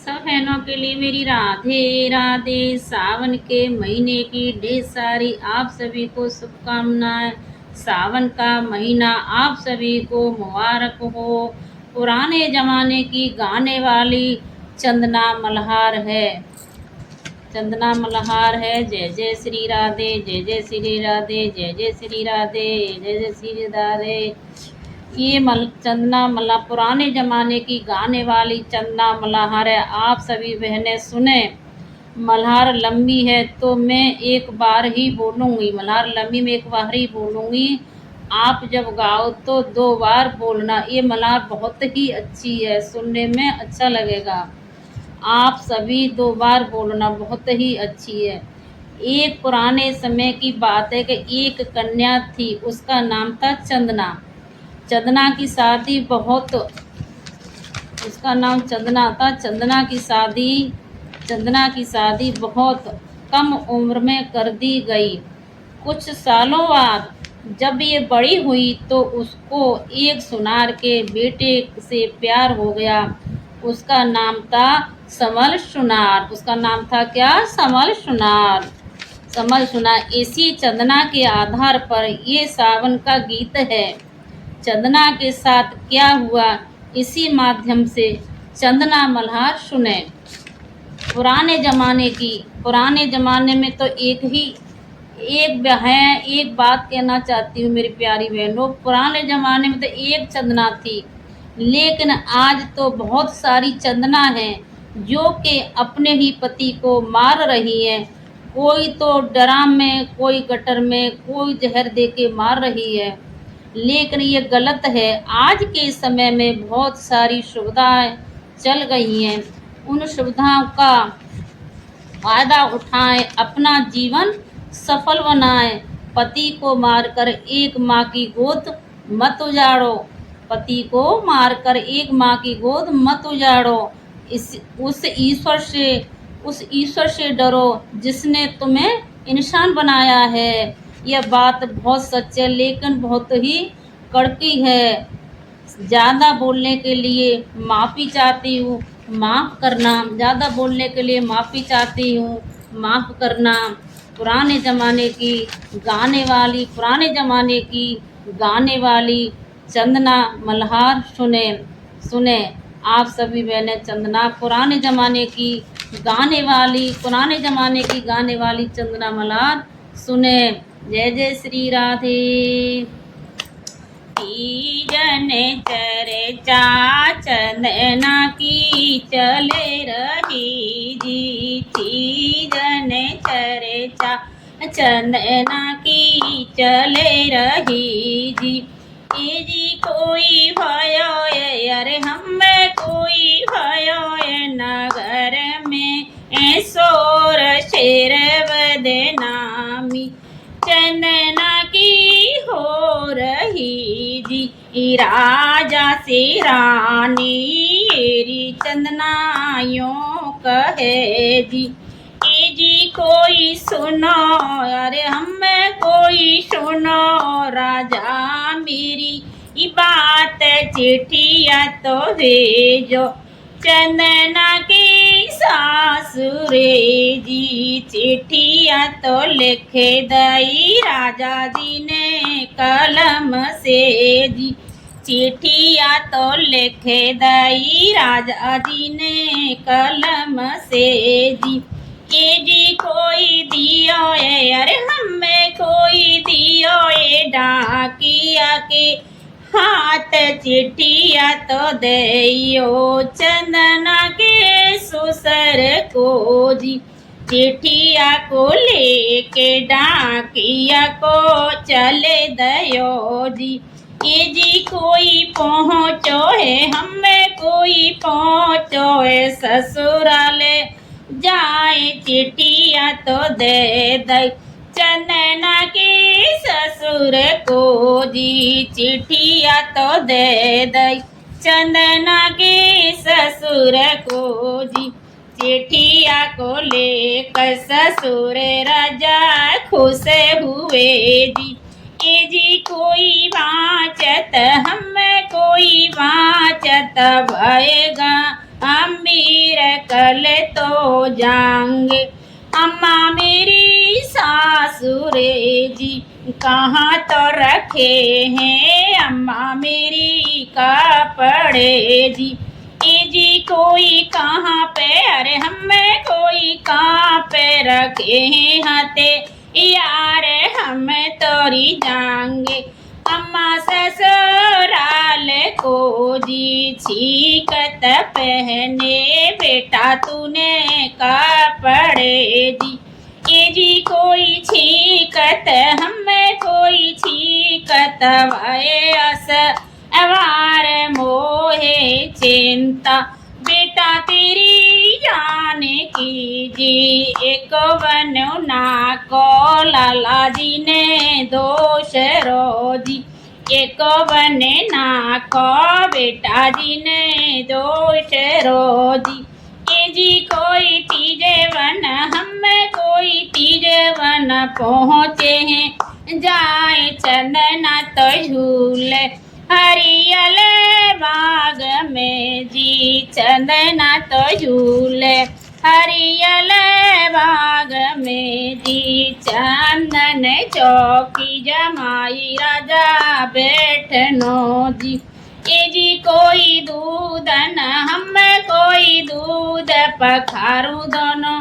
सब बहनों के लिए मेरी राधे राधे। सावन के महीने की ढेर सारी आप सभी को शुभकामनाएं। सावन का महीना आप सभी को मुबारक हो। पुराने जमाने की गाने वाली चंदना मल्हार है। चंदना मल्हार है। जय जय श्री राधे, जय जय श्री राधे, जय जय श्री राधे, जय जय श्री राधे। ये चंदना मल्हार पुराने ज़माने की गाने वाली चंदना मल्हार है। आप सभी बहनें सुने। मल्हार लंबी है तो मैं एक बार ही बोलूँगी, मल्हार लंबी में एक बार ही बोलूँगी। आप जब गाओ तो 2 बार बोलना। ये मल्हार बहुत ही अच्छी है, सुनने में अच्छा लगेगा। आप सभी 2 बार बोलना, बहुत ही अच्छी है। एक पुराने समय की बात है कि एक कन्या थी, उसका नाम था चंदना। चंदना की शादी बहुत उसका नाम चंदना था। चंदना की शादी बहुत कम उम्र में कर दी गई। कुछ सालों बाद जब ये बड़ी हुई तो उसको एक सुनार के बेटे से प्यार हो गया। उसका नाम था समल सुनार। उसका नाम था क्या? समल सुनार। समल सुनार। इसी चंदना के आधार पर ये सावन का गीत है। चंदना के साथ क्या हुआ, इसी माध्यम से चंदना मल्हार सुने। पुराने ज़माने में तो एक बात कहना चाहती हूँ मेरी प्यारी बहनों। पुराने ज़माने में तो एक चंदना थी, लेकिन आज तो बहुत सारी चंदना हैं जो कि अपने ही पति को मार रही हैं। कोई तो ड्राम में, कोई गटर में, कोई जहर दे के मार रही है। लेकिन ये गलत है। आज के समय में बहुत सारी सुविधाएं चल गई हैं। उन सुविधाओं का फ़ायदा उठाएं, अपना जीवन सफल बनाएं। पति को मारकर एक माँ की गोद मत उजाड़ो। पति को मारकर एक माँ की गोद मत उजाड़ो। उस ईश्वर से डरो जिसने तुम्हें इंसान बनाया है। यह बात बहुत सच है, लेकिन बहुत ही कड़की है। ज़्यादा बोलने के लिए माफ़ी चाहती हूँ, माफ़ करना। ज़्यादा बोलने के लिए माफ़ी चाहती हूँ, माफ़ करना। पुराने ज़माने की गाने वाली चंदना मल्हार सुने। आप सभी बहनें चंदना पुराने ज़माने की गाने वाली चंदना मल्हार सुने। जय जय श्री राधे। तीजन चर्चा चंदना की चले रही जी। तीजन चर्चा चंदना की चले रही जी। ए जी कोई भयो अरे हम कोई भयो नगर में शोर शेर बदनामी चंदना की हो रही जी। राजा से रानी री चंदना यूं कहे जी। जी कोई सुनो अरे हम कोई सुनो राजा मेरी बात चिट्ठिया तो भेजो चंदना की सासुरे जी। चिट्ठिया तो लिखे दई राजा जी ने कलम से जी। चिट्ठिया तो लिखे दई राजा जी ने कलम से जी। ये जी कोई दियो अरे हमें कोई दियो डाकिया के हाथ चिट्ठिया तो देयो चंदना के ससुर को जी। चिट्ठिया को लेके डाकिया को चले दयो जी। ये जी कोई पहुँचो है हमें कोई पहुँचो है ससुराले जाए चिट्ठिया तो दे दई चंदना के ससुर को जी। चिट्ठिया तो दे दई चंदना के ससुर को जी। चिट्ठिया को लेकर ससुर राजा खुश हुए जी। ये जी कोई बाचत हम कोई बाचत भयगा अमीर कल तो जाएंगे। अम्मा मेरी सासुरे जी कहाँ तो रखे हैं अम्मा मेरी कपड़े जी। ए जी कोई कहाँ पे अरे हमें कोई कहाँ पे रखे हैं हाथे यार हम तोरी जाएंगे। अम्मा ससुराल को जी छीकत पहने बेटा तूने कपड़े जी। ये जी कोई छीकत हमें कोई छीकत वाए अस अवार मोहे चिंता बेटा तेरी जान की जी एक बनो ना को लाला जी ने दोष रोजी। एक बने ना को बेटा जी ने दोष रोजी। ये जी कोई तीजे वन हम कोई तीजे वन पहुँचे हैं जाए चंदना तो झूले हरियल बाग में जी चंदना तो झूले हरियल बाग में जी। चंदन चौकी जमाई राजा बैठनो जी। ये जी कोई दूध न हम कोई दूध पखारू दोनों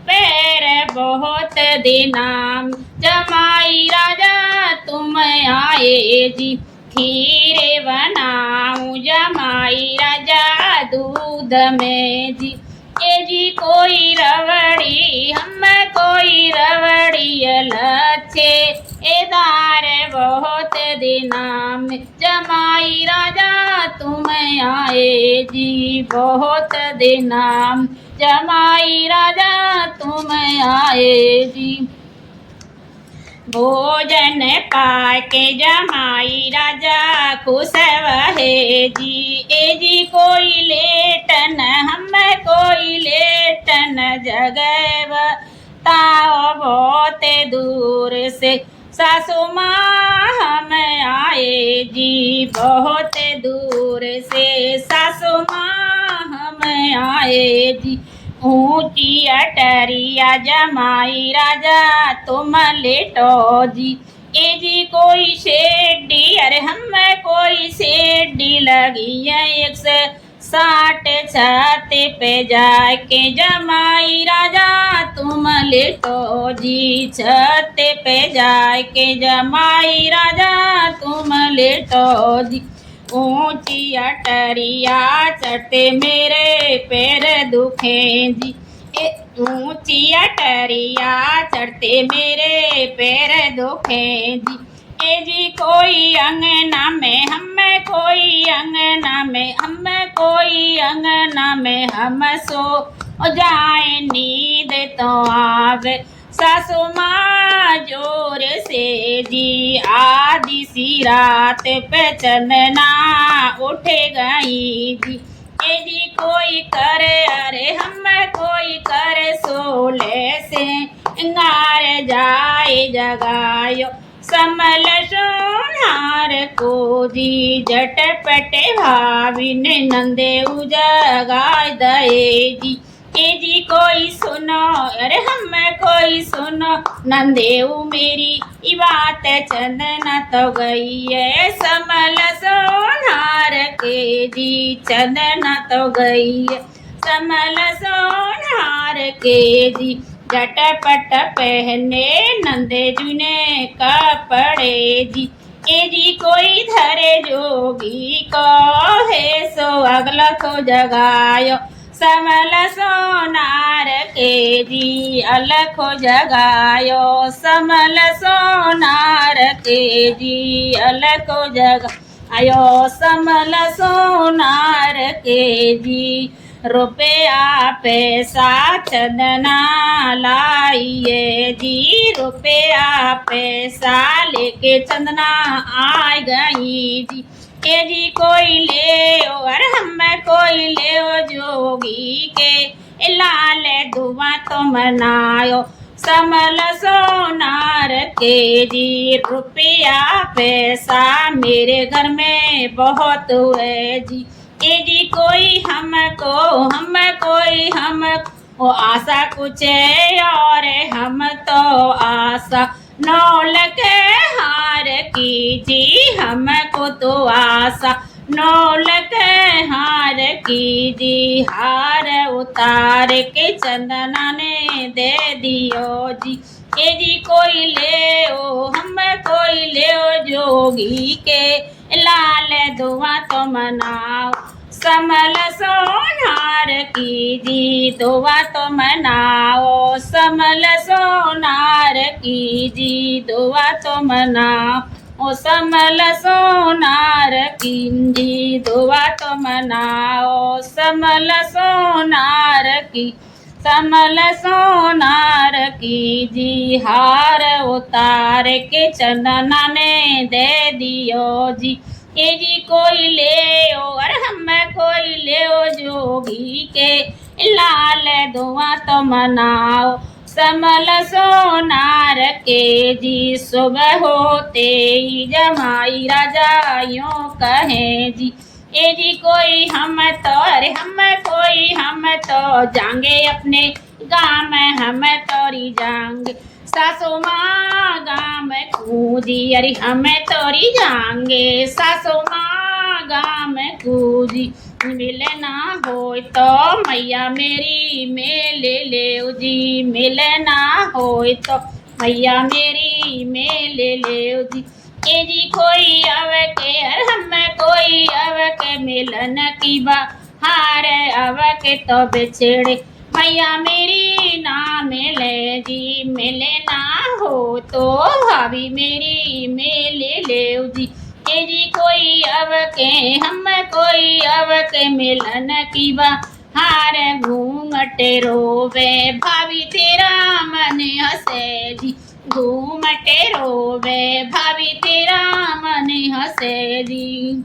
पैर बहुत दिनाम जमाई राजा तुम आए जी। खीरे बनाऊं जमाई राजा दूध में जी। ये जी कोई रवड़ी हम कोई रवड़ी लच्छे एदार बहुत दिनाम जमाई राजा तुम आए जी। बहुत दिनाम जमाई राजा तुम आए जी। भोजन पाके जमाई राजा खुश वहे जी। ए जी कोई लेटन हम कोई लेटन जगव ताओ बहुत दूर से सासू माँ हम आए जी। बहुत दूर से सासू माँ हम आए जी। ऊंची अटरिया जमाई राजा तुम लेटो जी। ए जी कोई शेडी अरे हम कोई शेडी लगी है 160 छत पे जाके जमाई राजा तुम लेटो जी। छत पे जाके जमाई राजा तुम लेटो जी। ऊंची अटरिया चढ़ते मेरे पैर दुखे जी। ऊंची अटरिया चढ़ते मेरे पैर दुखे जी। ए जी कोई अंगना में हम कोई अंगना में हम कोई अंगना में हम सो जाए नींद तो आवे सासू माँ जोर से जी। आधी सी रात पे चंदना उठे गई जी। ए जी कोई करे अरे हम कोई करे सोले से अंगार जाए जगायो समल सोनार को जी। झटपट भाभी ने नंदे उजगाय दए जी। ए जी कोई सुनो अरे हम कोई सुनो नंदेऊ मेरी बात चंदना तो गई है समल सोनार के जी। चंदना तो गई है समल सोनार के जी। झटपट पहने नंदे जी ने कपड़े जी। ए जी कोई धरे जोगी को है सो अगला को जगायो समल सोनार के जी। अलखो जगायो समल सोनार के जी। अलखो जगायो समल सोनार के जी। रुपया पैसा चंदना लाइए जी। रुपया पैसा लेके चंदना आ गई जी। ए जी कोई ले और हम कोई ले जोगी के लाल दुआ तो मनायो समल सोनार के जी। रुपया पैसा मेरे घर में बहुत है जी। ए जी कोई हमको हम कोई हम ओ आशा कुछ और हम तो आशा नौल के हार की जी हमको तो आशा नौल के हार की जी हार उतार के चंदना ने दे दियो जी ए जी कोई ले ओ हम कोई ले ओ जोगी के लाल दुआ तो मनाओ समल सोनार की जी दुआ तो मनाओ समल सोनार की जी दुआ तो मनाओ ओ समल सोनार की जी दुआ तो मनाओ समल सोनार की समल सोनार की जी हार उतार के चंदना ने दे दियो जी ए जी कोई ले ओ और हम कोई ले ओ जोगी के लाल दुआ तो मनाओ समल सोनार के जी सुबह होते ही जमाई राजा यूं कहे जी ए जी कोई हम तो अरे हम कोई हम तो जाएंगे अपने गाँव में हम तोरी जाएंगे सासू माँ गाँव में कूदी अरे हम तोरी जाएंगे सासू माँ गाँव में कूदी मिले ना हो तो मैया मेरी मेले ले जी मिले ना हो तो मैया मेरी मेले ले जी ए जी कोई अव के हम कोई अव के मिलन की बहार अव के तो बिछड़े मैया मेरी ना मिले जी मिले ना हो तो भाभी मेरी मेले ले जी ए जी कोई अव के हम कोई अव के मिलन की बहार घूंघटे रोवे भाभी तेरा मन हंसे जी घूमटे रोवे भाभी तेरा मन हंसे जी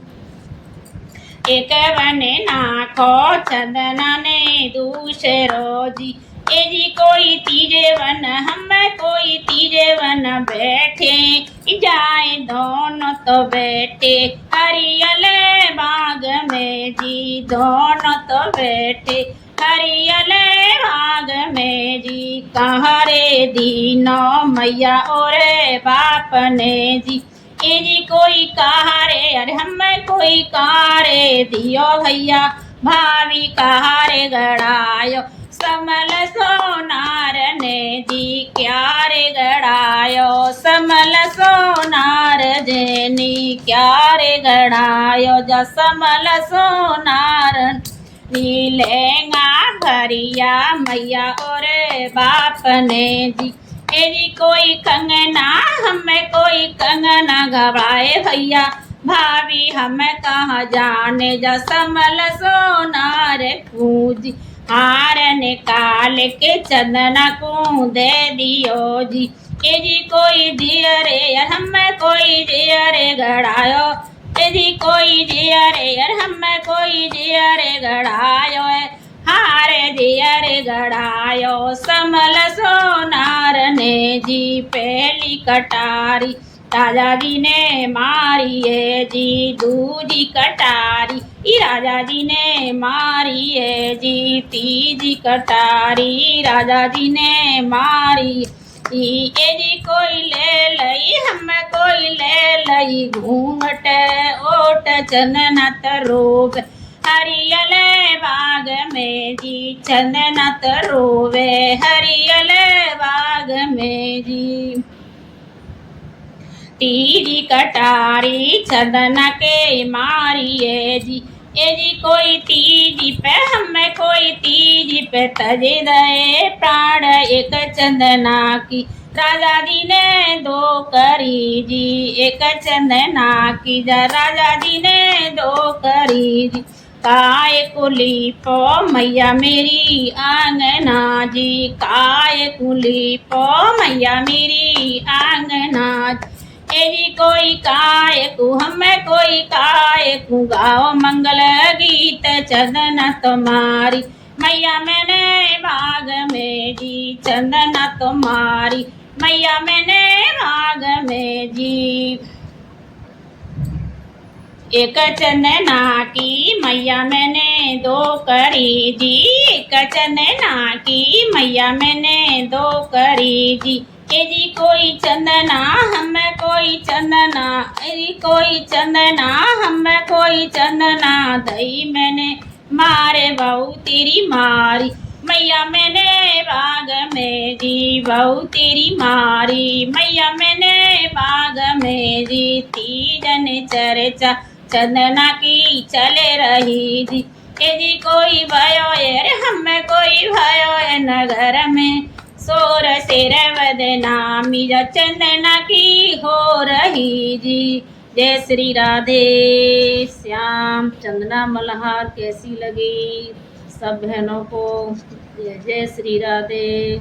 एक बने नाखो चंदना ने दूसरो जी ए जी कोई तीजे वन हम कोई तीजे वन बैठे जाए दोनों तो बैठे हरियले बाग में जी दोनों तो बैठे हरियले बाग में जी कहारे दीनो मैया और बाप ने जी ए जी कोई कहारे अरे हम कोई कहारे दियो भैया भाभी कहारे गड़ायो समल सोनार ने जी क्या रे गड़ायो समल सोनार जेनी क्या रे गड़ायो जा समल सोनार नीलेगा भरिया मैया और बाप ने जी ए जी कोई कंगना हमें कोई कंगना घबराए भैया भाभी हमें कहाँ जाने जा समल सोनार कूदी हार निकाल के चंदना को दे दियो जी ए जी कोई दिया रे यार हमें कोई दिया रे गड़ायो ए जी कोई दिया रे यार हमें कोई दिया रे गड़ायो है हारे दिया रे गड़ायो समल सोनार ने जी पहली कटारी राजा जी ने मारी है जी दूजी कटारी राजा जी ने मारी है जी तीजी कटारी राजा जी ने मारी ए जी कोई ले लई हम कोई ले लई घूंघट ओट चंदना तरोब हरियले बाग में जी चंदना तरोवे हरियले बाग में जी तीजी कटारी चंदना के मारिए जी ए जी कोई तीजी पे हमें कोई तीजी पे तजे दे प्राण एक चंदना की राजा जी ने दो करी जी एक चंदना की जा राजा जी ने दो करी जी काय कुली पो मैया मेरी आंगना जी काय कुली पो मैया मेरी आंगना ए जी कोई काय कु हमें कोई काय कु गाओ मंगल गीत चंदना तुम्हारी मैया मैंने बाग में जी चंदना तुम्हारी मैया मैंने बाग में जी एक चंदना की मैया मैंने दो करी जी, एक चंदना की मैया मैंने दो करी जी। ए जी कोई चंदना हमें कोई चंदना, अरे कोई चंदना हमें कोई चंदना, दही मैंने मारे बहू तेरी मारी, मैया मैंने बाग में जी बहू तेरी मारी, मैया मैंने बाग में जी। तीजन चर्चा चंदना की चले रही जी, ए जी कोई भयो रे हमें कोई भयो है नगर में, सोर सिर बदनामी चंदना की हो रही जी। जय श्री राधे श्याम। चंदना मल्हार कैसी लगी सब बहनों को? जय श्री राधे।